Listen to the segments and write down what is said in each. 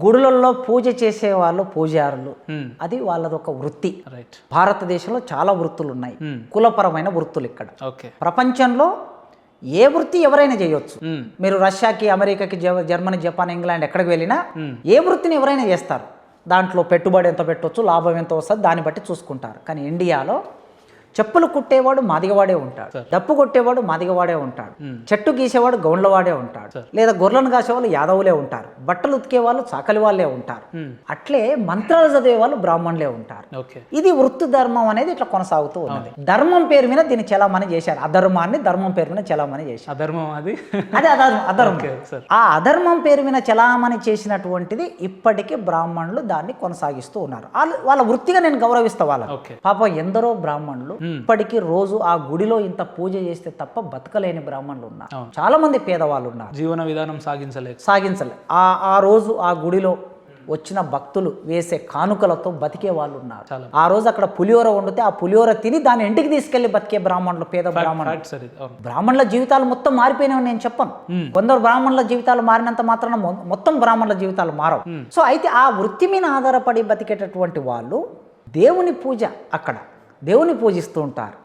గుడులలో పూజ చేసే వాళ్ళు పూజారులు, అది వాళ్ళది ఒక వృత్తి. రైట్. భారతదేశంలో చాలా వృత్తులు ఉన్నాయి, కులపరమైన వృత్తులు. ఇక్కడ ఓకే. ప్రపంచంలో ఏ వృత్తి ఎవరైనా చేయొచ్చు. మీరు రష్యాకి, అమెరికాకి, జర్మనీ, జపాన్, ఇంగ్లాండ్ ఎక్కడికి వెళ్ళినా ఏ వృత్తిని ఎవరైనా చేస్తారు. దాంట్లో పెట్టుబడి ఎంత పెట్టవచ్చు, లాభం ఎంత వస్తుంది, దాన్ని బట్టి చూసుకుంటారు. కానీ ఇండియాలో చెప్పులు కుట్టేవాడు మాదిగవాడే ఉంటాడు, డప్పు కొట్టేవాడు మాదిగవాడే ఉంటాడు, చెట్టు గీసేవాడు గౌండ్లవాడే ఉంటాడు, లేదా గొర్రెలను కాసేవాళ్ళు యాదవులే ఉంటారు, బట్టలు ఉతికే వాళ్ళు చాకలి వాళ్ళే ఉంటారు, అట్లే మంత్రాలు చదివే వాళ్ళు బ్రాహ్మణులే ఉంటారు. ఇది వృత్తి ధర్మం అనేది ఇట్లా కొనసాగుతూ ఉన్నది. ధర్మం పేరు మీద దీన్ని చలామణి చేశారు. అధర్మాన్ని ధర్మం పేరు మీద చలామణి చేశారు. అధర్మం అది అధర్మం. ఆ అధర్మం పేరు మీద చలామణి చేసినటువంటిది ఇప్పటికీ బ్రాహ్మణులు దాన్ని కొనసాగిస్తూ ఉన్నారు. వాళ్ళ వృత్తిగా నేను గౌరవిస్తా వాళ్ళని. పాపం ఎందరో బ్రాహ్మణులు ఇప్పటికీ రోజు ఆ గుడిలో ఇంత పూజ చేస్తే తప్ప బతకలేని బ్రాహ్మణులు ఉన్నారు. చాలా మంది పేదవాళ్ళు ఉన్నారు, జీవన విధానం సాగించలే. ఆ రోజు ఆ గుడిలో వచ్చిన భక్తులు వేసే కానుకలతో బతికే వాళ్ళు ఉన్నారు. ఆ రోజు అక్కడ పులిహోర వండితే ఆ పులిహోర తిని దాన్ని ఇంటికి తీసుకెళ్లి బతికే బ్రాహ్మణులు, పేద బ్రాహ్మణుల జీవితాలు మొత్తం మారిపోయినావు నేను చెప్పను. కొందరు బ్రాహ్మణుల జీవితాలు మారినంత మాత్రాన మొత్తం బ్రాహ్మణుల జీవితాలు మారవు. సో అయితే ఆ వృత్తి మీద ఆధారపడి బతికేటటువంటి వాళ్ళు దేవుని పూజ, అక్కడ దేవుని పూజిస్తూ ఉంటారు.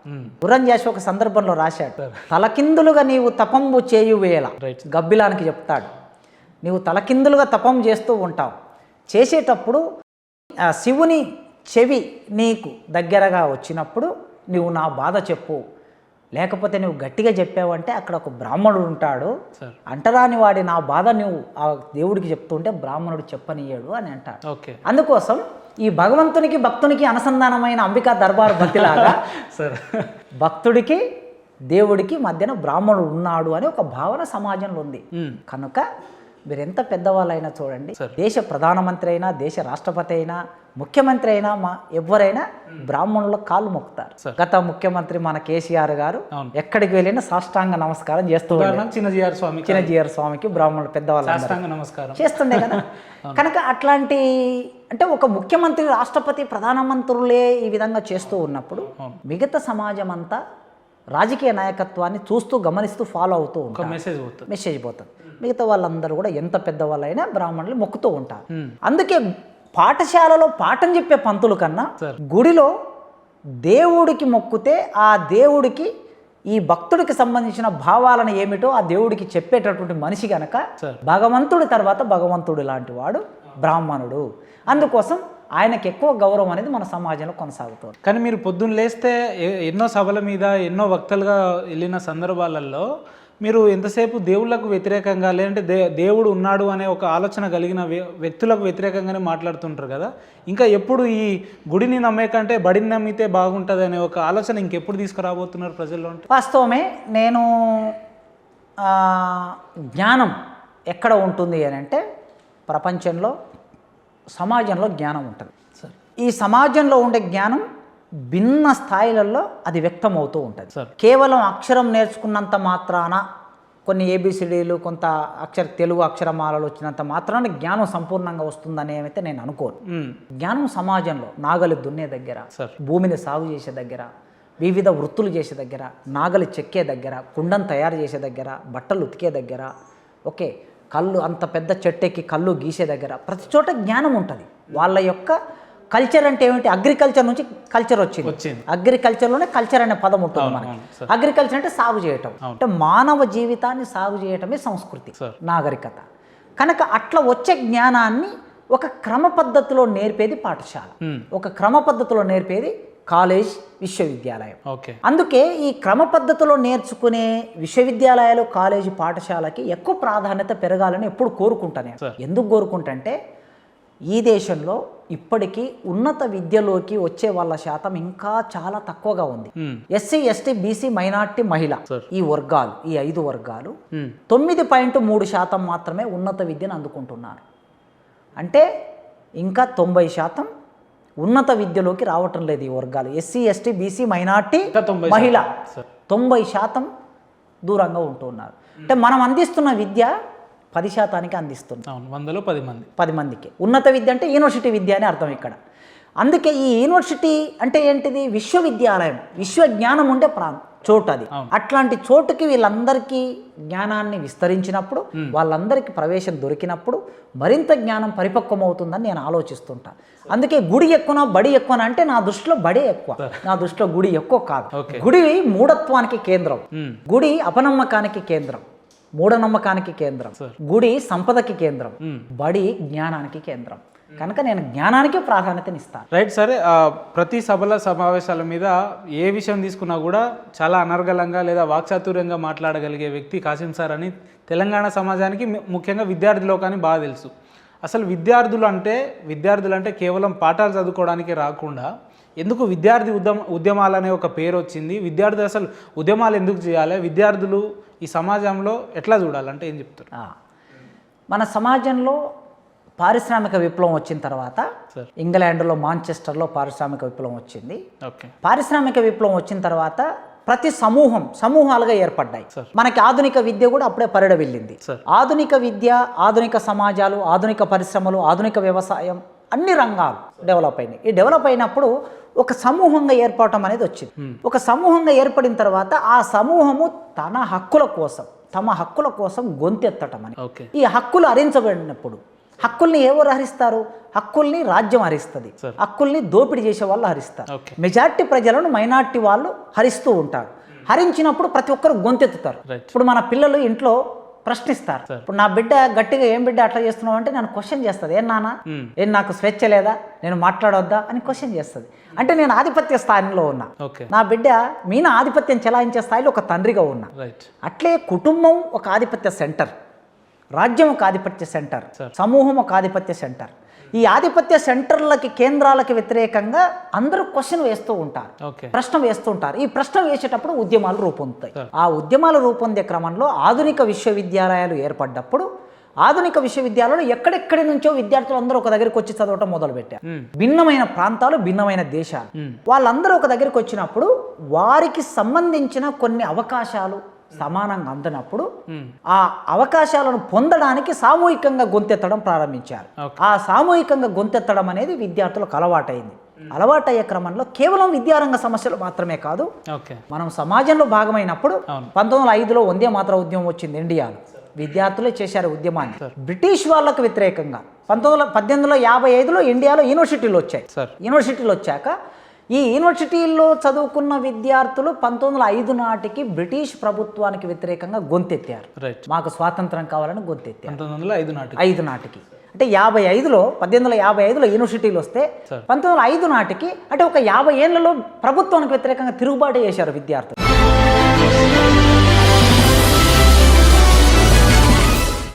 పురంజేష్ ఒక సందర్భంలో రాశాడు, తలకిందులుగా నీవు తపంబు చేయువేళ, గబ్బిలానికి చెప్తాడు, నీవు తలకిందులుగా తపం చేస్తూ ఉంటావు, చేసేటప్పుడు శివుని చెవి నీకు దగ్గరగా వచ్చినప్పుడు నువ్వు నా బాధ చెప్పు, లేకపోతే నువ్వు గట్టిగా చెప్పావంటే అక్కడ ఒక బ్రాహ్మణుడు ఉంటాడు, అంటరాని వాడి నా బాధ నువ్వు ఆ దేవుడికి చెప్తుంటే బ్రాహ్మణుడు చెప్పనీయడు అని అంటాడు. అందుకోసం ఈ భగవంతునికి భక్తునికి అనుసంధానమైన అంబికా దర్బారు భక్తిలాగా భక్తుడికి దేవుడికి మధ్యన బ్రాహ్మణుడు ఉన్నాడు అని ఒక భావన సమాజంలో ఉంది. కనుక మీరు ఎంత పెద్దవాళ్ళైనా చూడండి, దేశ ప్రధానమంత్రి అయినా, దేశ రాష్ట్రపతి అయినా, ముఖ్యమంత్రి అయినా, ఎవరైనా బ్రాహ్మణుల కాళ్ళు మొక్కుతారు. గత ముఖ్యమంత్రి మన కేసీఆర్ గారు ఎక్కడికి వెళ్ళినా సాష్టాంగ నమస్కారం చేస్తూ చిన్నజీఆర్ స్వామికి బ్రాహ్మణులు పెద్దవాళ్ళు నమస్కారం చేస్తుండే కదా. కనుక అట్లాంటి అంటే ఒక ముఖ్యమంత్రి, రాష్ట్రపతి, ప్రధానమంత్రులే ఈ విధంగా చేస్తూ ఉన్నప్పుడు మిగతా సమాజం అంతా రాజకీయ నాయకత్వాన్ని చూస్తూ గమనిస్తూ ఫాలో అవుతూ ఉంటారు. మెసేజ్ పోతుంది. మిగతా వాళ్ళందరూ కూడా ఎంత పెద్దవాళ్ళైనా బ్రాహ్మణులు మొక్కుతూ ఉంటారు. అందుకే పాఠశాలలో పాఠం చెప్పే పంతుల కన్నా గుడిలో దేవుడికి మొక్కుతే ఆ దేవుడికి ఈ భక్తుడికి సంబంధించిన భావాలను ఏమిటో ఆ దేవుడికి చెప్పేటటువంటి మనిషి గనక భగవంతుడి తర్వాత భగవంతుడు లాంటి వాడు బ్రాహ్మణుడు. అందుకోసం ఆయనకి ఎక్కువ గౌరవం అనేది మన సమాజంలో కొనసాగుతుంది. కానీ మీరు పొద్దున్న లేస్తే ఎన్నో సభల మీద ఎన్నో వక్తలుగా వెళ్ళిన సందర్భాలలో మీరు ఎంతసేపు దేవుళ్ళకు వ్యతిరేకంగా, లేదంటే దేవుడు ఉన్నాడు అనే ఒక ఆలోచన కలిగిన వ్యక్తులకు వ్యతిరేకంగానే మాట్లాడుతుంటారు కదా. ఇంకా ఎప్పుడు ఈ గుడిని నమ్మే కంటే బడిని నమ్మితే బాగుంటుంది అనే ఒక ఆలోచన ఇంకెప్పుడు తీసుకురాబోతున్నారు ప్రజల్లో? అంటే వాస్తవమే. నేను జ్ఞానం ఎక్కడ ఉంటుంది అని అంటే ప్రపంచంలో, సమాజంలో జ్ఞానం ఉంటుంది. ఈ సమాజంలో ఉండే జ్ఞానం భిన్న స్థాయిలలో అది వ్యక్తమవుతూ ఉంటుంది. కేవలం అక్షరం నేర్చుకున్నంత మాత్రాన, కొన్ని ఏబిసిడీలు, కొంత తెలుగు అక్షరమాలలు వచ్చినంత మాత్రాన జ్ఞానం సంపూర్ణంగా వస్తుందని ఏమైతే నేను అనుకోను. జ్ఞానం సమాజంలో నాగలి దున్నే దగ్గర, భూమిని సాగు చేసే దగ్గర, వివిధ వృత్తులు చేసే దగ్గర, నాగలి చెక్కే దగ్గర, కుండను తయారు చేసే దగ్గర, బట్టలు ఉతికే దగ్గర, కళ్ళు అంత పెద్ద చెట్టెక్కి కళ్ళు గీసే దగ్గర, ప్రతి చోట జ్ఞానం ఉంటుంది. వాళ్ళ యొక్క కల్చర్ అంటే ఏమిటి? అగ్రికల్చర్ నుంచి కల్చర్ వచ్చింది. అగ్రికల్చర్లోనే కల్చర్ అనే పదం ఉంటుంది మనకి. అగ్రికల్చర్ అంటే సాగు చేయటం, అంటే మానవ జీవితాన్ని సాగు చేయటమే సంస్కృతి, నాగరికత. కనుక అట్లా వచ్చే జ్ఞానాన్ని ఒక క్రమ పద్ధతిలో నేర్పేది పాఠశాల, ఒక క్రమ పద్ధతిలో నేర్పేది కాలేజ్, విశ్వవిద్యాలయం. అందుకే ఈ క్రమ పద్ధతిలో నేర్చుకునే విశ్వవిద్యాలయాలు, కాలేజీ, పాఠశాలకి ఎక్కువ ప్రాధాన్యత పెరగాలని ఎప్పుడు కోరుకుంటాను. ఎందుకు కోరుకుంటే ఈ దేశంలో ఇప్పటికీ ఉన్నత విద్యలోకి వచ్చే వాళ్ళ శాతం ఇంకా చాలా తక్కువగా ఉంది. ఎస్సీ, ఎస్టీ, బీసీ, మైనార్టీ, మహిళ, ఈ వర్గాలు, ఈ 5 వర్గాలు 9.3% మాత్రమే ఉన్నత విద్యను అందుకుంటున్నారు. అంటే ఇంకా 90% ఉన్నత విద్యలోకి రావటం లేదు ఈ వర్గాలు. ఎస్సీ, ఎస్టీ, బీసీ, మైనార్టీ, మహిళ 90% దూరంగా ఉంటున్నారు. అంటే మనం అందిస్తున్న విద్య 10% అందిస్తున్నాం. 100లో 10 మందికి. ఉన్నత విద్య అంటే యూనివర్సిటీ విద్య అని అర్థం ఇక్కడ. అందుకే ఈ యూనివర్సిటీ అంటే ఏంటిది? విశ్వవిద్యాలయం, విశ్వ జ్ఞానం ఉండే చోటు అది. అట్లాంటి చోటుకి వీళ్ళందరికీ జ్ఞానాన్ని విస్తరించినప్పుడు, వాళ్ళందరికీ ప్రవేశం దొరికినప్పుడు మరింత జ్ఞానం పరిపక్వం అవుతుందని నేను ఆలోచిస్తుంటా. అందుకే గుడి ఎక్కువనా బడి ఎక్కువనా అంటే నా దృష్టిలో బడే ఎక్కువ, నా దృష్టిలో గుడి ఎక్కువ కాదు. గుడి మూఢత్వానికి కేంద్రం, గుడి అపనమ్మకానికి కేంద్రం, మూఢనమ్మకానికి కేంద్రం, గుడి సంపదకి కేంద్రం, బడి జ్ఞానానికి కేంద్రం. కనుక నేను జ్ఞానానికి ప్రాధాన్యతనిస్తాను. రైట్. సరే, ప్రతి సభల సమావేశాల మీద ఏ విషయం తీసుకున్నా కూడా చాలా అనర్గళంగా లేదా వాక్చాతుర్యంగా మాట్లాడగలిగే వ్యక్తి కాసిం సార్ అని తెలంగాణ సమాజానికి ముఖ్యంగా విద్యార్థి లోకానికి బాగా తెలుసు. అసలు విద్యార్థులు అంటే కేవలం పాఠాలు చదువుకోవడానికి రాకుండా ఎందుకు విద్యార్థి ఉద్యమాలు అనే ఒక పేరు వచ్చింది? విద్యార్థులు అసలు ఉద్యమాలు ఎందుకు చేయాలి? విద్యార్థులు ఈ సమాజంలో ఎట్లా చూడాలంటే ఏం చెప్తారు? మన సమాజంలో పారిశ్రామిక విప్లవం వచ్చిన తర్వాత ఇంగ్లాండ్లో మాంచెస్టర్లో పారిశ్రామిక విప్లవం వచ్చింది. పారిశ్రామిక విప్లవం వచ్చిన తర్వాత ప్రతి సమూహాలుగా ఏర్పడ్డాయి. మనకి ఆధునిక విద్య కూడా అప్పుడే పరిడ వెళ్ళింది. ఆధునిక విద్య, ఆధునిక సమాజాలు, ఆధునిక పరిశ్రమలు, ఆధునిక వ్యవసాయం, అన్ని రంగాలు డెవలప్ అయినాయి. ఈ డెవలప్ అయినప్పుడు ఒక సమూహంగా ఏర్పడటం అనేది వచ్చింది. ఒక సమూహంగా ఏర్పడిన తర్వాత ఆ సమూహము తమ హక్కుల కోసం గొంతెత్తటం అని. ఈ హక్కులు హరించబడినప్పుడు హక్కుల్ని ఎవరు హరిస్తారు? హక్కుల్ని రాజ్యం హరిస్తుంది, హక్కుల్ని దోపిడీ చేసే వాళ్ళు హరిస్తారు. మెజారిటీ ప్రజలను మైనార్టీ వాళ్ళు హరిస్తూ ఉంటారు. హరించినప్పుడు ప్రతి ఒక్కరు గొంతెత్తుతారు. ఇప్పుడు మన పిల్లలు ఇంట్లో ప్రశ్నిస్తారు. ఇప్పుడు నా బిడ్డ గట్టిగా ఏం బిడ్డ అట్లా చేస్తున్నావు అంటే నన్ను క్వశ్చన్ చేస్తుంది. ఏం నాన్న, ఏం నాకు స్వేచ్ఛ లేదా, నేను మాట్లాడొద్దా అని క్వశ్చన్ చేస్తుంది. అంటే నేను ఆధిపత్య స్థాయిలో ఉన్నా, నా బిడ్డ మీన ఆధిపత్యం చెలాయించే స్థాయిలో ఒక తండ్రిగా ఉన్నా. అట్లే కుటుంబం ఒక ఆధిపత్య సెంటర్, రాజ్యం ఒక ఆధిపత్య సెంటర్, సమూహం ఒక ఆధిపత్య సెంటర్. ఈ ఆధిపత్య సెంటర్లకి, కేంద్రాలకి వ్యతిరేకంగా అందరూ క్వశ్చన్ వేస్తూ ఉంటారు, ప్రశ్న వేస్తూ ఉంటారు. ఈ ప్రశ్న వేసేటప్పుడు ఉద్యమాలు రూపొందుతాయి. ఆ ఉద్యమాలు రూపొందే క్రమంలో ఆధునిక విశ్వవిద్యాలయాలు ఏర్పడ్డప్పుడు ఆధునిక విశ్వవిద్యాలయాలు ఎక్కడెక్కడి నుంచో విద్యార్థులు అందరూ ఒక దగ్గరికి వచ్చి చదవటం మొదలుపెట్టారు. భిన్నమైన ప్రాంతాలు, భిన్నమైన దేశాలు, వాళ్ళందరూ ఒక దగ్గరికి వచ్చినప్పుడు వారికి సంబంధించిన కొన్ని అవకాశాలు సమానంగా అందినప్పుడు ఆ అవకాశాలను పొందడానికి సామూహికంగా గొంతెత్తడం ప్రారంభించారు. ఆ సామూహికంగా గొంతెత్తడం అనేది విద్యార్థులకు అలవాటైంది. అలవాటయ్యే క్రమంలో కేవలం విద్యారంగ సమస్యలు మాత్రమే కాదు, మనం సమాజంలో భాగమైనప్పుడు 1905లో వందే మాతర ఉద్యమం వచ్చింది ఇండియాలో. విద్యార్థులే చేశారు ఉద్యమాన్ని. బ్రిటిష్ వాళ్ళకు వ్యతిరేకంగా 1855లో ఇండియాలో యూనివర్సిటీలు వచ్చాయి. యూనివర్సిటీలు వచ్చాక ఈ యూనివర్సిటీల్లో చదువుకున్న విద్యార్థులు 1905 నాటికి బ్రిటిష్ ప్రభుత్వానికి వ్యతిరేకంగా గొంతెత్తారు. మాకు స్వాతంత్రం కావాలని గొంతెత్తారు 1905 నాటికి. అంటే 1855లో యూనివర్సిటీలు వస్తే 1905 నాటికి అంటే ఒక 50 ఏళ్లలో ప్రభుత్వానికి వ్యతిరేకంగా తిరుగుబాటు చేశారు విద్యార్థులు.